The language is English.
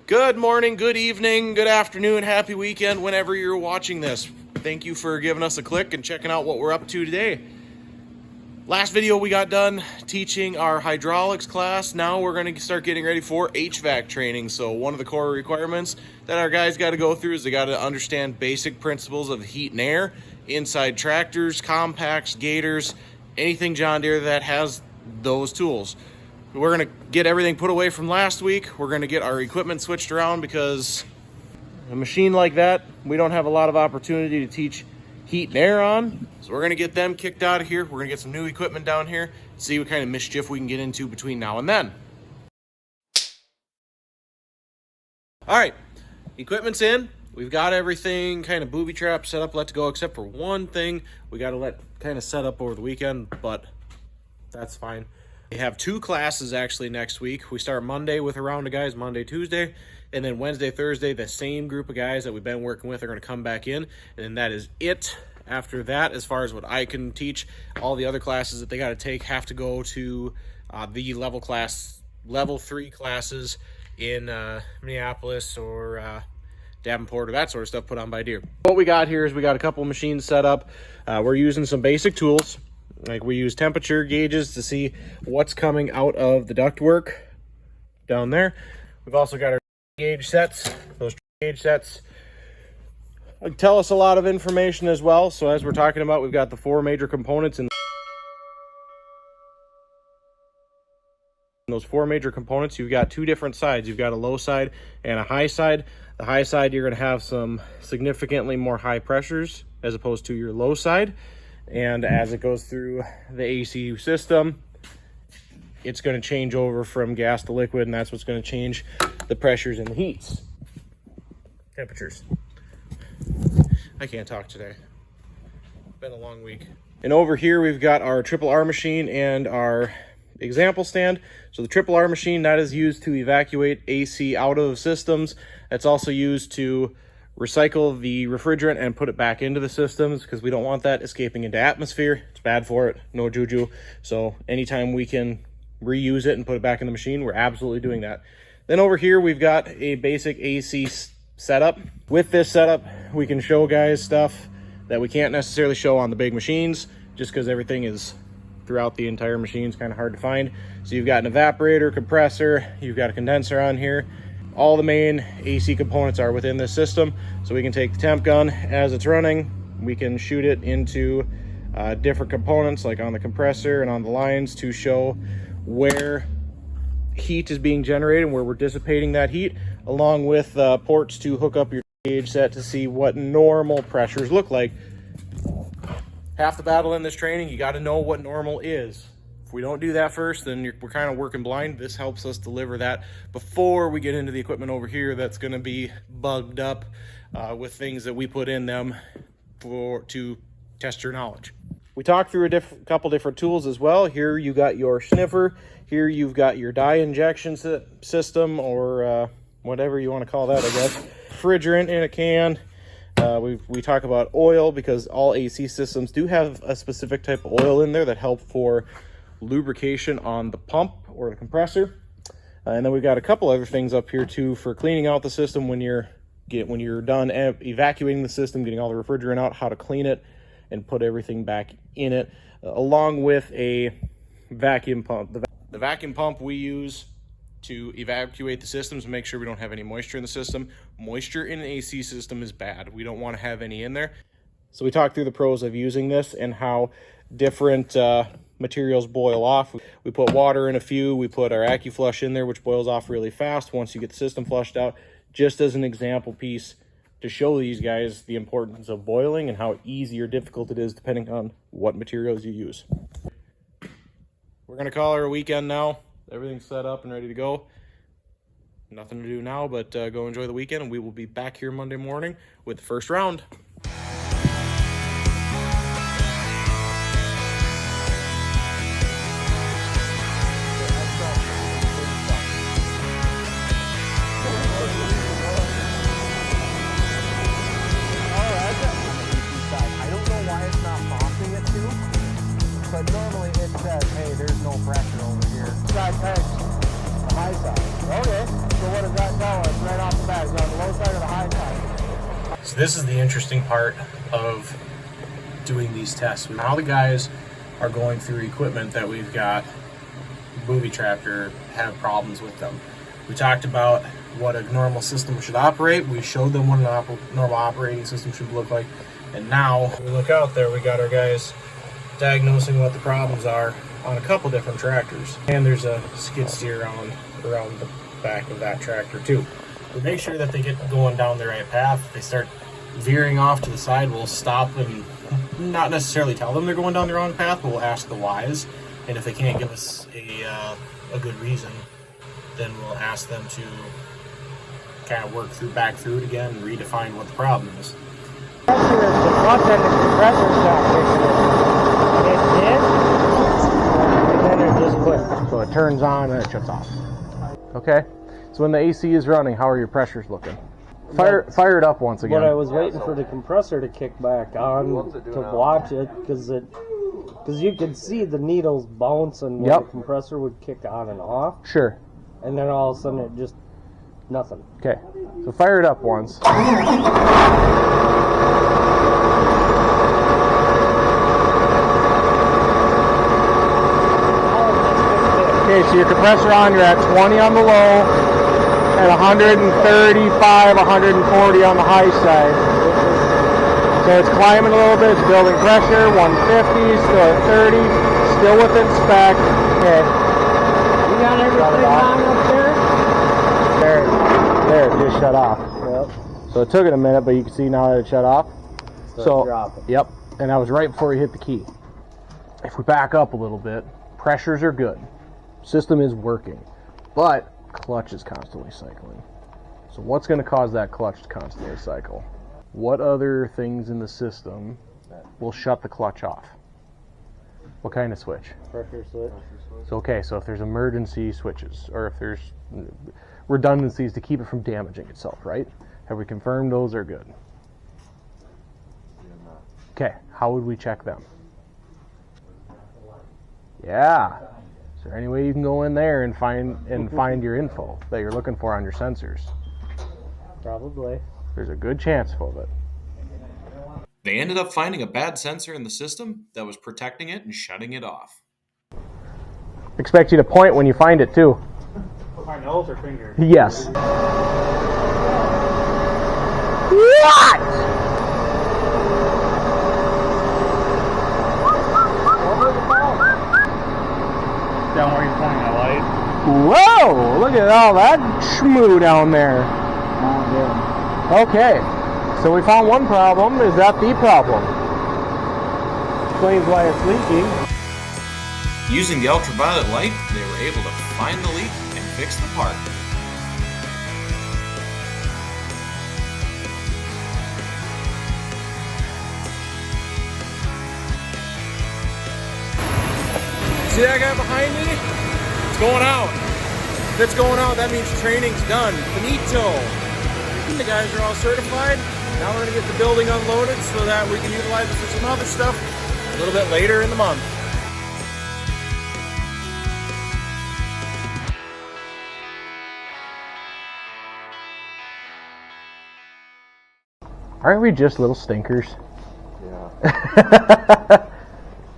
Good morning, good evening, good afternoon, happy weekend whenever you're watching this. Thank you for giving us a click and checking out what we're up to today. Last video we got done teaching our hydraulics class. Now we're going to start getting ready for HVAC training. So one of the core requirements that our guys got to go through is they got to understand basic principles of heat and air inside tractors, compacts, gators, anything John Deere that has those tools. We're going to get everything put away from last week. We're going to get our equipment switched around because a machine like that, we don't have a lot of opportunity to teach heat and air on. So we're going to get them kicked out of here. We're going to get some new equipment down here, see what kind of mischief we can get into between now and then. All right, equipment's in. We've got everything kind of booby trapped, set up, let to go, except for one thing we got to let kind of set up over the weekend, but that's fine. We have two classes actually next week. We start Monday with a round of guys, Monday, Tuesday, and then Wednesday, Thursday, the same group of guys that we've been working with are going to come back in, and then that is it. After that, as far as what I can teach, all the other classes that they got to take have to go to the level 3 classes in Minneapolis or Davenport or that sort of stuff put on by Deere. What we got here is we got a couple machines set up. We're using some basic tools. Like we use temperature gauges to see what's coming out of the ductwork down there. We've also got our gauge sets. Those gauge sets tell us a lot of information as well. So as we're talking about, we've got the 4 major components, and those 4 major components, you've got 2 different sides. You've got a low side and a high side. The high side, you're going to have some significantly more high pressures as opposed to your low side. And as it goes through the AC system, it's going to change over from gas to liquid, and that's what's going to change the pressures and the heats. Temperatures. I can't talk today. It's been a long week. And over here we've got our Triple R machine and our example stand. So the Triple R machine, that is used to evacuate AC out of systems. It's also used to recycle the refrigerant and put it back into the systems because we don't want that escaping into atmosphere. It's bad for it, no juju. So anytime we can reuse it and put it back in the machine, we're absolutely doing that. Then over here, we've got a basic AC setup. With this setup, we can show guys stuff that we can't necessarily show on the big machines just because everything is throughout the entire machine. It's kind of hard to find. So you've got an evaporator, compressor, you've got a condenser on here. All the main AC components are within this system, so we can take the temp gun as it's running, we can shoot it into different components like on the compressor and on the lines to show where heat is being generated and where we're dissipating that heat, along with ports to hook up your gauge set to see what normal pressures look like. Half the battle in this training, you got to know what normal is. If we don't do that first, then we're kind of working blind. This helps us deliver that before we get into the equipment over here that's going to be bugged up with things that we put in them to test your knowledge. We talked through a couple different tools as well. Here you got your sniffer. Here you've got your dye injection system, or whatever you want to call that, I guess. Refrigerant in a can. We talk about oil because all AC systems do have a specific type of oil in there that help for lubrication on the pump or the compressor. And then we've got a couple other things up here too for cleaning out the system when you're done evacuating the system, getting all the refrigerant out, how to clean it and put everything back in it, along with a vacuum pump. The vacuum pump we use to evacuate the systems and make sure we don't have any moisture in the system. Moisture in an AC system is bad. We don't want to have any in there. So we talked through the pros of using this and how different materials boil off. We put water in a few. We put our AccuFlush in there, which boils off really fast once you get the system flushed out, just as an example piece to show these guys the importance of boiling and how easy or difficult it is depending on what materials you use. We're going to call it a weekend now. Everything's set up and ready to go. Nothing to do now but go enjoy the weekend, and we will be back here Monday morning with the first round. But normally it says, hey, there's no pressure over here. Side pegs, the high side. Okay, so what does that tell us right So this is the interesting part of doing these tests. Now the guys are going through equipment that we've got booby trapped or have problems with them. We talked about what a normal system should operate. We showed them what a normal operating system should look like. And now we look out there, we got our guys diagnosing what the problems are on a couple different tractors. And there's a skid steer around the back of that tractor too. We make sure that they get going down the right path. If they start veering off to the side, we'll stop and not necessarily tell them they're going down the wrong path, but we'll ask the whys. And if they can't give us a good reason, then we'll ask them to kind of work back through it again and redefine what the problem is. Pressure is the front end of the compressor stop fixing it. It did, and then it just quit. So it turns on and it shuts off. Okay. So when the AC is running, how are your pressures looking? Fire it up once again. But I was waiting for the compressor to kick back on to watch it because you could see the needles bouncing when the compressor would kick on and off. Sure. And then all of a sudden it just nothing. Okay. So fire it up once. Okay, so your compressor on, you're at 20 on the low, at 135, 140 on the high side. So it's climbing a little bit, it's building pressure, 150, still at 30, still within spec. Okay. You got everything on up there? There, it just shut off. Yep. So it took it a minute, but you can see now that it shut off. Yep, and that was right before you hit the key. If we back up a little bit, pressures are good. System is working, but clutch is constantly cycling. So what's going to cause that clutch to constantly cycle? What other things in the system will shut the clutch off? What kind of switch? Pressure switch. So okay, so if there's emergency switches, or if there's redundancies to keep it from damaging itself, right? Have we confirmed those are good? Okay, how would we check them? Yeah. Is there any way you can go in there and find your info that you're looking for on your sensors? Probably. There's a good chance of it. They ended up finding a bad sensor in the system that was protecting it and shutting it off. Expect you to point when you find it too. My nose or finger? Yes. What? Down where you're pointing the light. Whoa! Look at all that schmoo down there. Okay, so we found one problem. Is that the problem? Explains why it's leaking. Using the ultraviolet light, they were able to find the leak and fix the part. See that guy behind me? It's going out. If it's going out, that means training's done. Finito. The guys are all certified. Now we're going to get the building unloaded so that we can utilize it for some other stuff a little bit later in the month. Aren't we just little stinkers? Yeah.